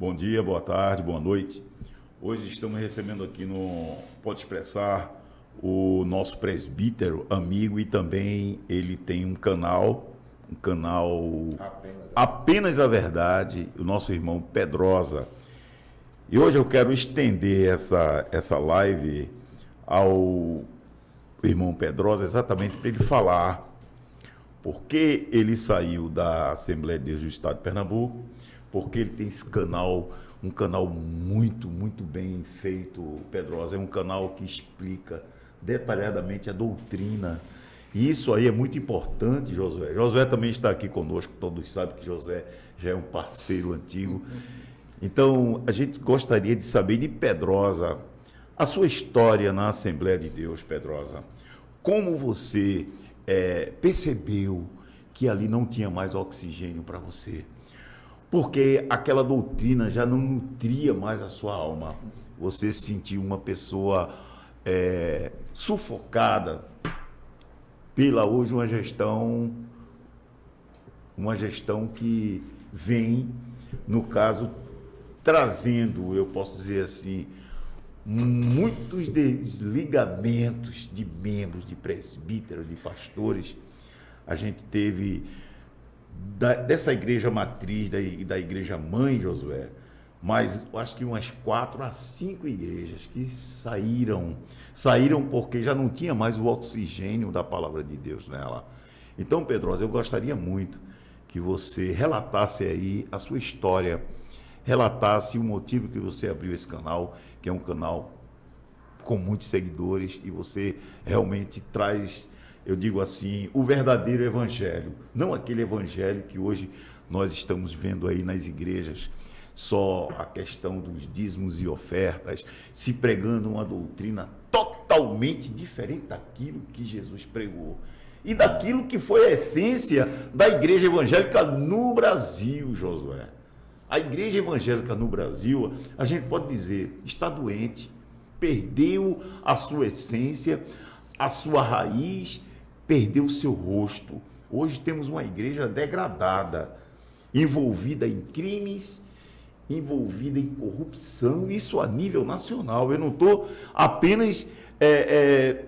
Bom dia, boa tarde, boa noite. Hoje estamos recebendo aqui no Pode Expressar o nosso presbítero, amigo, e também ele tem um canal Apenas a Verdade, o nosso irmão Pedrosa. E hoje eu quero estender essa live ao irmão Pedrosa exatamente para ele falar porque ele saiu da Assembleia de Deus do Estado de Pernambuco, porque ele tem esse canal, um canal muito, muito bem feito, Pedrosa. É um canal que explica detalhadamente a doutrina. E isso aí é muito importante, Josué. Josué também está aqui conosco, todos sabem que Josué já é um parceiro antigo. Então, a gente gostaria de saber de Pedrosa, a sua história na Assembleia de Deus, Pedrosa. Como você percebeu que ali não tinha mais oxigênio para você? Porque aquela doutrina já não nutria mais a sua alma. Você se sentiu uma pessoa sufocada pela hoje uma gestão que vem, no caso, trazendo, eu posso dizer assim, muitos desligamentos de membros, de presbíteros, de pastores. A gente teve dessa igreja matriz e da igreja mãe, Josué, mas acho que umas 4 a 5 igrejas que saíram porque já não tinha mais o oxigênio da palavra de Deus nela. Então, Pedrosa, eu gostaria muito que você relatasse aí a sua história, relatasse o motivo que você abriu esse canal, que é um canal com muitos seguidores, e você realmente traz, eu digo assim, o verdadeiro evangelho, não aquele evangelho que hoje nós estamos vendo aí nas igrejas, só a questão dos dízimos e ofertas, se pregando uma doutrina totalmente diferente daquilo que Jesus pregou e daquilo que foi a essência da igreja evangélica no Brasil, Josué. A igreja evangélica no Brasil, a gente pode dizer, está doente, perdeu a sua essência, a sua raiz, perdeu o seu rosto. Hoje temos uma igreja degradada, envolvida em crimes, envolvida em corrupção, isso a nível nacional. Eu não estou apenas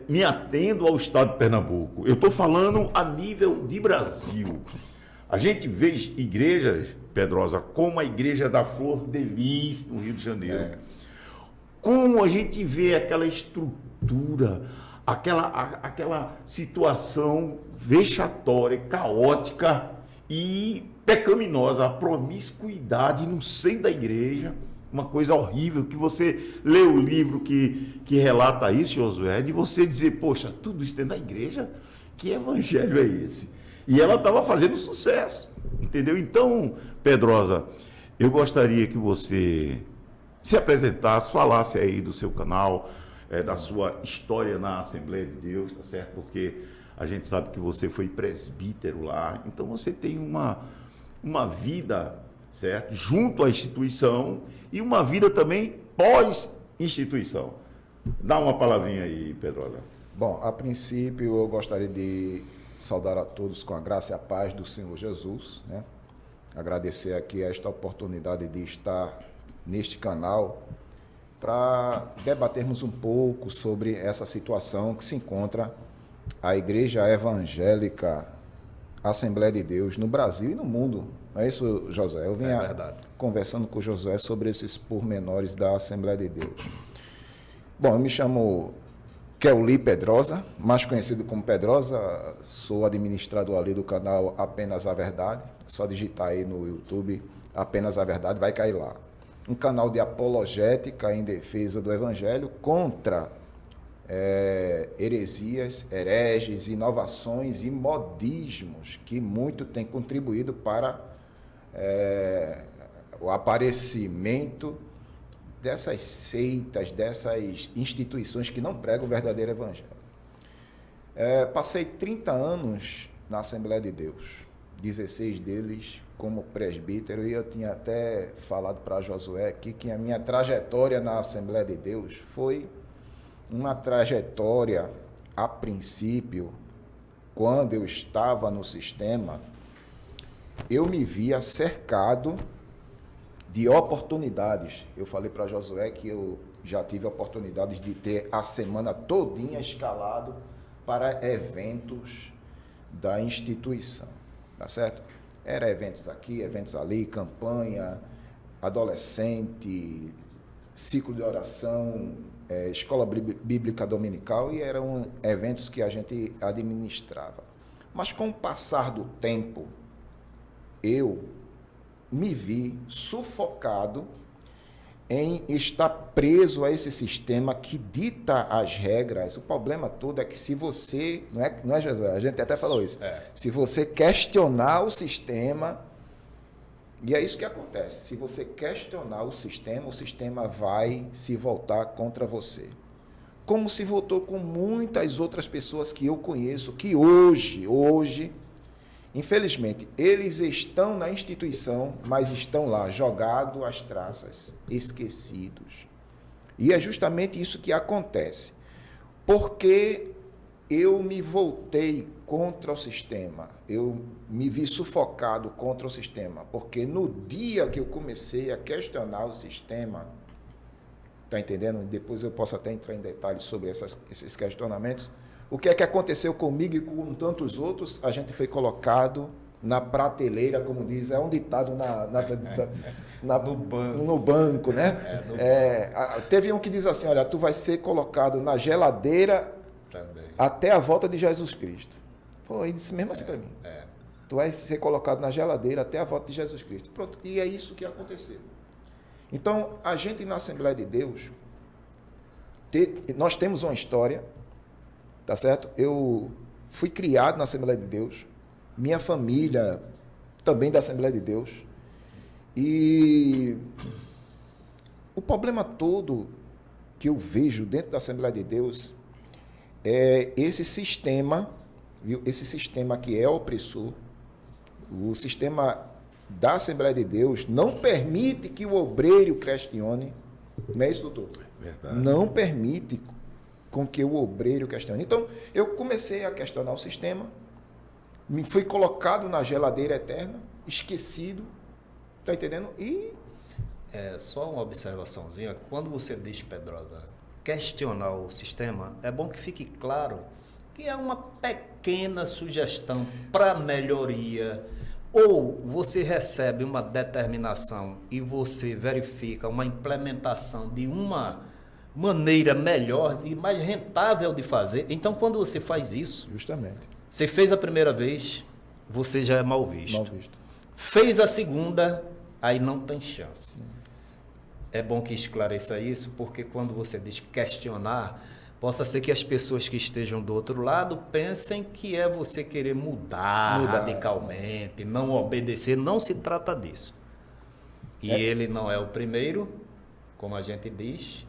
me atendo ao estado de Pernambuco, eu estou falando a nível de Brasil. A gente vê igrejas, Pedrosa, como a igreja da Flor de Lis, no Rio de Janeiro. Como a gente vê aquela estrutura, aquela situação vexatória, caótica e pecaminosa, a promiscuidade no seio da igreja, uma coisa horrível, que você lê o livro que relata isso, Josué, de você dizer, poxa, tudo isso dentro da igreja? Que evangelho é esse? E ela estava fazendo sucesso, entendeu? Então, Pedrosa, eu gostaria que você se apresentasse, falasse aí do seu canal, da sua história na Assembleia de Deus, tá certo? Porque a gente sabe que você foi presbítero lá, então você tem uma vida, certo? Junto à instituição e uma vida também pós-instituição. Dá uma palavrinha aí, Pedrosa. Bom, a princípio eu gostaria de saudar a todos com a graça e a paz do Senhor Jesus, né? Agradecer aqui esta oportunidade de estar neste canal para debatermos um pouco sobre essa situação que se encontra a Igreja Evangélica Assembleia de Deus no Brasil e no mundo. Não é isso, Josué? Eu vinha conversando com o Josué sobre esses pormenores da Assembleia de Deus. Bom, eu me chamo Keuli Pedrosa, mais conhecido como Pedrosa, sou administrador ali do canal Apenas a Verdade, só digitar aí no YouTube Apenas a Verdade, vai cair lá. Um canal de apologética em defesa do Evangelho contra heresias, hereges, inovações e modismos que muito têm contribuído para o aparecimento dessas seitas, dessas instituições que não pregam o verdadeiro Evangelho. Passei 30 anos na Assembleia de Deus, 16 deles como presbítero, e eu tinha até falado para Josué aqui que a minha trajetória na Assembleia de Deus foi uma trajetória, a princípio, quando eu estava no sistema, eu me via cercado de oportunidades. Eu falei para Josué que eu já tive oportunidades de ter a semana todinha escalado para eventos da instituição, tá certo? Era eventos aqui, eventos ali, campanha, adolescente, ciclo de oração, escola bíblica dominical, e eram eventos que a gente administrava. Mas com o passar do tempo, eu me vi sufocado em estar preso a esse sistema que dita as regras. O problema todo é que se você, não é Jesus, a gente até falou isso, se você questionar o sistema, e é isso que acontece, se você questionar o sistema vai se voltar contra você. Como se voltou com muitas outras pessoas que eu conheço, que hoje, infelizmente, eles estão na instituição, mas estão lá, jogados às traças, esquecidos. E é justamente isso que acontece. Porque eu me voltei contra o sistema, eu me vi sufocado contra o sistema, porque no dia que eu comecei a questionar o sistema, está entendendo? Depois eu posso até entrar em detalhes sobre esses questionamentos. O que é que aconteceu comigo e com tantos outros? A gente foi colocado na prateleira, como diz, é um ditado no banco, né? Teve um que diz assim, olha, tu vai ser colocado na geladeira também até a volta de Jesus Cristo. Foi, ele disse mesmo assim para mim. Tu vai ser colocado na geladeira até a volta de Jesus Cristo. Pronto, e é isso que aconteceu. Então, a gente na Assembleia de Deus, nós temos uma história, tá certo? Eu fui criado na Assembleia de Deus, minha família também da Assembleia de Deus, e o problema todo que eu vejo dentro da Assembleia de Deus é esse sistema, viu? Esse sistema que é opressor, o sistema da Assembleia de Deus não permite que o obreiro questione, não é isso, doutor? Verdade. Não permite com que o obreiro questione. Então, eu comecei a questionar o sistema, me fui colocado na geladeira eterna, esquecido, tá entendendo? E... só uma observaçãozinha, quando você diz, Pedrosa, questionar o sistema, é bom que fique claro que é uma pequena sugestão para melhoria, ou você recebe uma determinação e você verifica uma implementação de uma maneira melhor e mais rentável de fazer. Então, quando você faz isso, justamente, você fez a primeira vez, você já é mal visto. Mal visto. Fez a segunda, aí não tem chance. É bom que esclareça isso, porque quando você diz questionar, possa ser que as pessoas que estejam do outro lado pensem que é você querer mudar radicalmente, não obedecer. Não se trata disso. E ele não é o primeiro, como a gente diz,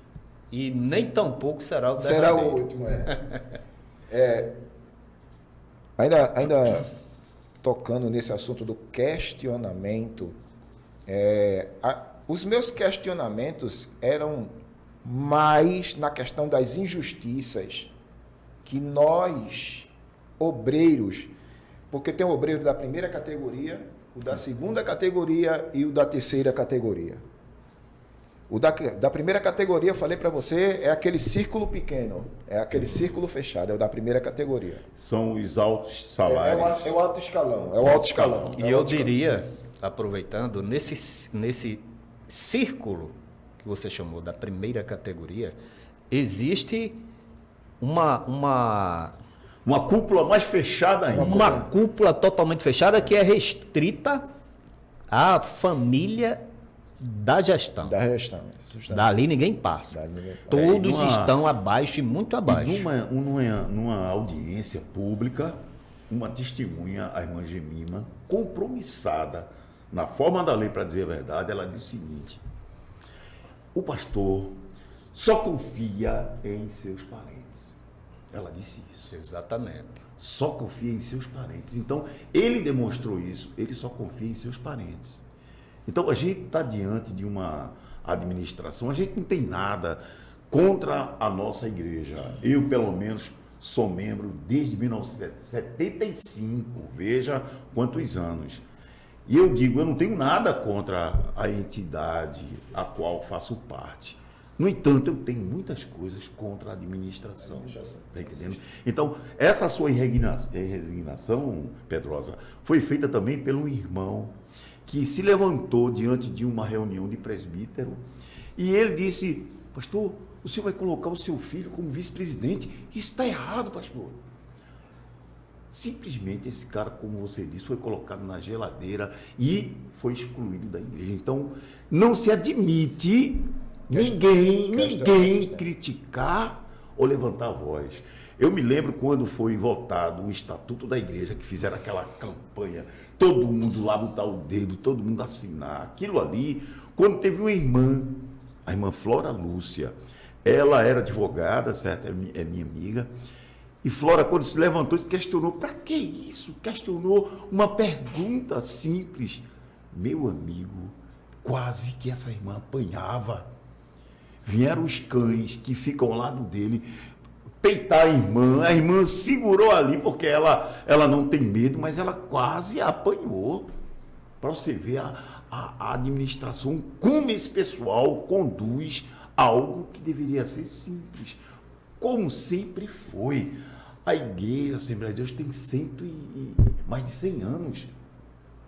e nem tampouco será o derradeiro. Será o último, Ainda tocando nesse assunto do questionamento, os meus questionamentos eram mais na questão das injustiças que nós, obreiros, porque tem o obreiro da primeira categoria, o da segunda categoria e o da terceira categoria. O da primeira categoria, eu falei para você, é aquele círculo pequeno, é aquele círculo fechado, é o da primeira categoria. São os altos salários. É o alto escalão, é o alto escalão. E eu diria, aproveitando, nesse círculo que você chamou da primeira categoria, existe uma cúpula mais fechada ainda. Uma cúpula totalmente fechada que é restrita à família da gestão. Da gestão. Dali ninguém passa. Todos estão abaixo e muito abaixo. E numa audiência pública, uma testemunha, a irmã Gemima, compromissada na forma da lei, para dizer a verdade, ela disse o seguinte: o pastor só confia em seus parentes. Ela disse isso. Exatamente. Só confia em seus parentes. Então, ele demonstrou isso, ele só confia em seus parentes. Então, a gente está diante de uma administração, a gente não tem nada contra a nossa igreja. Eu, pelo menos, sou membro desde 1975, veja quantos anos. E eu digo, eu não tenho nada contra a entidade a qual faço parte. No entanto, eu tenho muitas coisas contra a administração. Está entendendo? Então, essa sua resignação, Pedrosa, foi feita também pelo irmão que se levantou diante de uma reunião de presbítero e ele disse: pastor, o senhor vai colocar o seu filho como vice-presidente? Isso está errado, pastor. Simplesmente esse cara, como você disse, foi colocado na geladeira e foi excluído da igreja. Então, não se admite ninguém criticar ou levantar a voz. Eu me lembro quando foi votado o Estatuto da Igreja, que fizeram aquela campanha, todo mundo lá botar o dedo, todo mundo assinar. Aquilo ali, quando teve uma irmã, a irmã Flora Lúcia, ela era advogada, certo? É minha amiga. E Flora, quando se levantou, questionou: para que isso? Questionou uma pergunta simples. Meu amigo, quase que essa irmã apanhava. Vieram os cães que ficam ao lado dele peitar a irmã segurou ali, porque ela não tem medo, mas ela quase apanhou. Para você ver a administração, como esse pessoal conduz algo que deveria ser simples, como sempre foi. A Igreja Assembleia de Deus tem mais de 100 anos.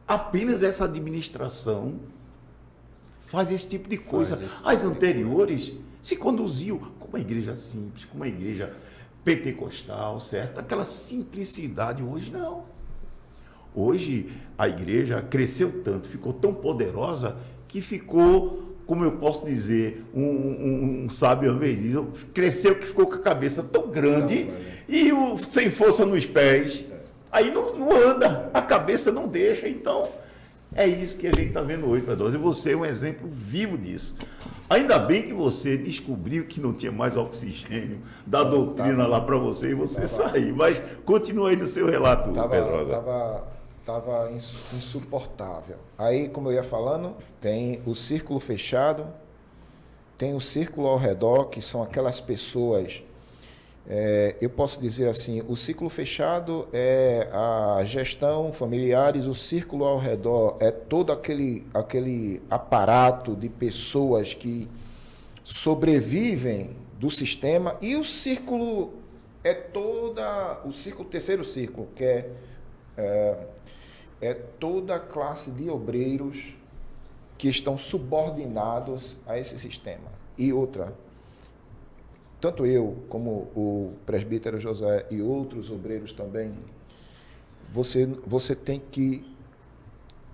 Apenas essa administração faz esse tipo de coisa. As anteriores se conduziam como uma igreja simples, como uma igreja pentecostal, certo? Aquela simplicidade. Hoje não. Hoje a igreja cresceu tanto, ficou tão poderosa, que ficou, como eu posso dizer, um sábio uma vez diz, cresceu que ficou com a cabeça tão grande e sem força nos pés. Aí não anda, a cabeça não deixa. Então, é isso que a gente está vendo hoje, Pedrosa. E você é um exemplo vivo disso. Ainda bem que você descobriu que não tinha mais oxigênio da doutrina lá para você e você saiu. Mas continua aí no seu relato, Pedrosa. Estava insuportável. Aí, como eu ia falando, tem o círculo fechado, tem o círculo ao redor, que são aquelas pessoas... eu posso dizer assim, o círculo fechado é a gestão, familiares, o círculo ao redor é todo aquele aparato de pessoas que sobrevivem do sistema, e o círculo é o terceiro círculo, que é toda a classe de obreiros que estão subordinados a esse sistema. E outra, tanto eu como o presbítero José e outros obreiros também, você tem que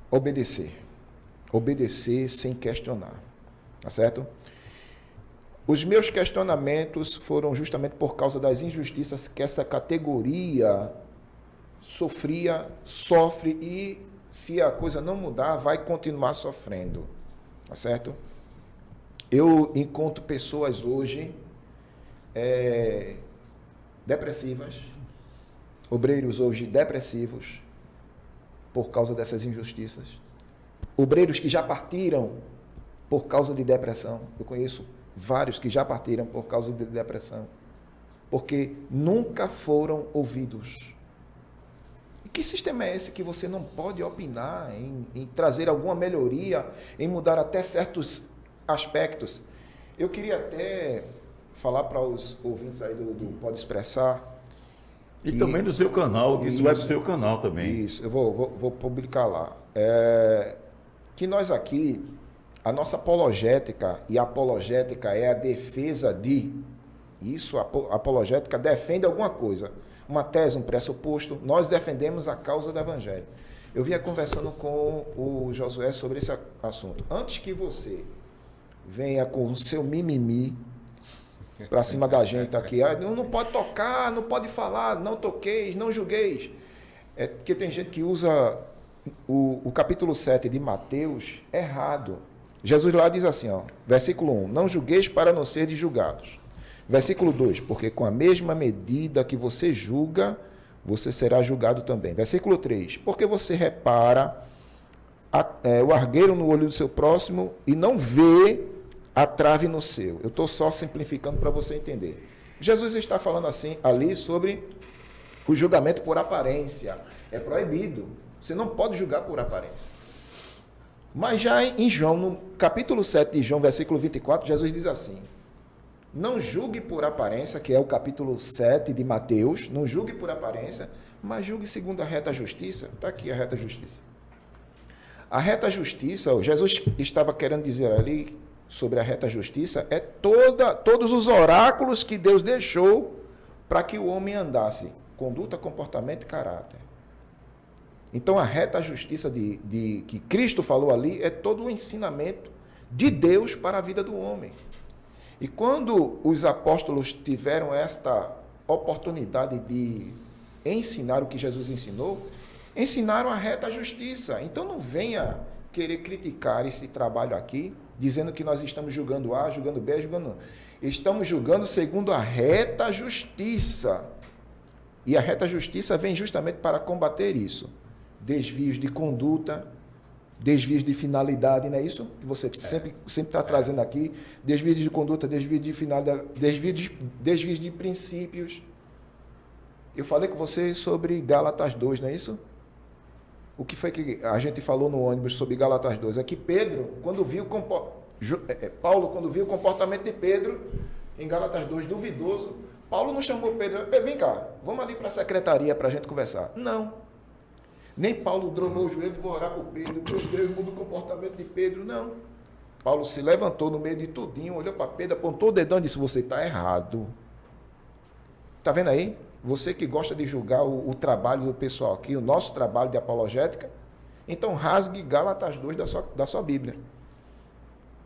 obedecer sem questionar, tá certo? Os meus questionamentos foram justamente por causa das injustiças que essa categoria sofre, e se a coisa não mudar, vai continuar sofrendo, tá certo? Eu encontro pessoas hoje depressivas, obreiros hoje depressivos por causa dessas injustiças, obreiros que já partiram por causa de depressão. Eu conheço vários que já partiram por causa de depressão, porque nunca foram ouvidos. E que sistema é esse que você não pode opinar em trazer alguma melhoria, em mudar até certos aspectos? Eu queria até falar para os ouvintes aí do Pode Expressar. E também do seu canal, isso vai para o seu canal também. Isso, eu vou publicar lá. Que nós aqui, a nossa apologética, e a apologética é a defesa de... Isso, a apologética defende alguma coisa, uma tese, um pressuposto. Nós defendemos a causa do Evangelho. Eu vinha conversando com o Josué sobre esse assunto. Antes que você venha com o seu mimimi para cima da gente aqui, não pode tocar, não pode falar, não toqueis, não julgueis. É porque tem gente que usa o capítulo 7 de Mateus errado. Jesus lá diz assim, versículo 1, não julgueis para não serdes julgados. Versículo 2, porque com a mesma medida que você julga, você será julgado também. Versículo 3, porque você repara o argueiro no olho do seu próximo e não vê a trave no seu. Eu estou só simplificando para você entender. Jesus está falando assim ali sobre o julgamento por aparência. É proibido. Você não pode julgar por aparência. Mas já em João, no capítulo 7 de João, versículo 24, Jesus diz assim: não julgue por aparência, que é o capítulo 7 de Mateus, não julgue por aparência, mas julgue segundo a reta justiça. Está aqui a reta justiça. A reta justiça, Jesus estava querendo dizer ali sobre a reta justiça, é todos os oráculos que Deus deixou para que o homem andasse, conduta, comportamento e caráter. Então a reta justiça que Cristo falou ali é todo o ensinamento de Deus para a vida do homem. E quando os apóstolos tiveram esta oportunidade de ensinar o que Jesus ensinou, ensinaram a reta justiça. Então não venha querer criticar esse trabalho aqui, dizendo que nós estamos julgando A, julgando B, julgando não. Estamos julgando segundo a reta justiça. E a reta justiça vem justamente para combater isso. Desvios de conduta, desvios de finalidade, não é isso que você sempre está trazendo aqui? Desvios de conduta, desvios de finalidade, desvios de princípios. Eu falei com você sobre Gálatas 2, não é isso? O que foi que a gente falou no ônibus sobre Gálatas 2? É que Pedro, quando viu Paulo, quando viu o comportamento de Pedro em Gálatas 2, duvidoso, Paulo não chamou Pedro, vem cá, vamos ali para a secretaria para a gente conversar. Não. Nem Paulo dobrou o joelho, vou orar por Pedro, meu Deus, muda o comportamento de Pedro, não. Paulo se levantou no meio de tudinho, olhou para Pedro, apontou o dedão e disse, você está errado. Está vendo aí? Você que gosta de julgar o trabalho do pessoal aqui, o nosso trabalho de apologética, então rasgue Gálatas 2 da sua Bíblia.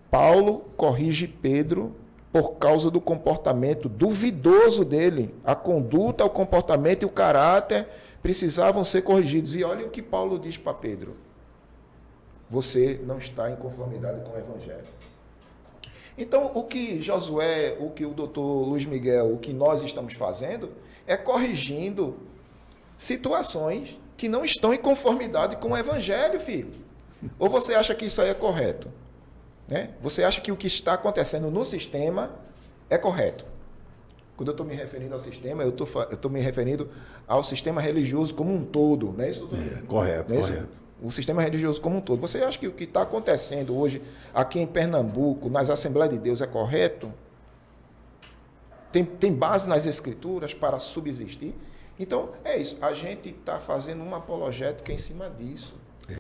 Paulo corrige Pedro por causa do comportamento duvidoso dele. A conduta, o comportamento e o caráter precisavam ser corrigidos. E olha o que Paulo diz para Pedro. Você não está em conformidade com o Evangelho. Então, o que Josué, o que o doutor Luiz Miguel, o que nós estamos fazendo é corrigindo situações que não estão em conformidade com o Evangelho, filho. Ou você acha que isso aí é correto? Né? Você acha que o que está acontecendo no sistema é correto? Quando eu estou me referindo ao sistema, eu estou me referindo ao sistema religioso como um todo. Não é isso? Correto, não é isso? correto. O sistema religioso como um todo. Você acha que o que está acontecendo hoje aqui em Pernambuco, nas Assembleias de Deus, é correto? Tem base nas Escrituras para subsistir? Então, é isso. A gente está fazendo uma apologética em cima disso.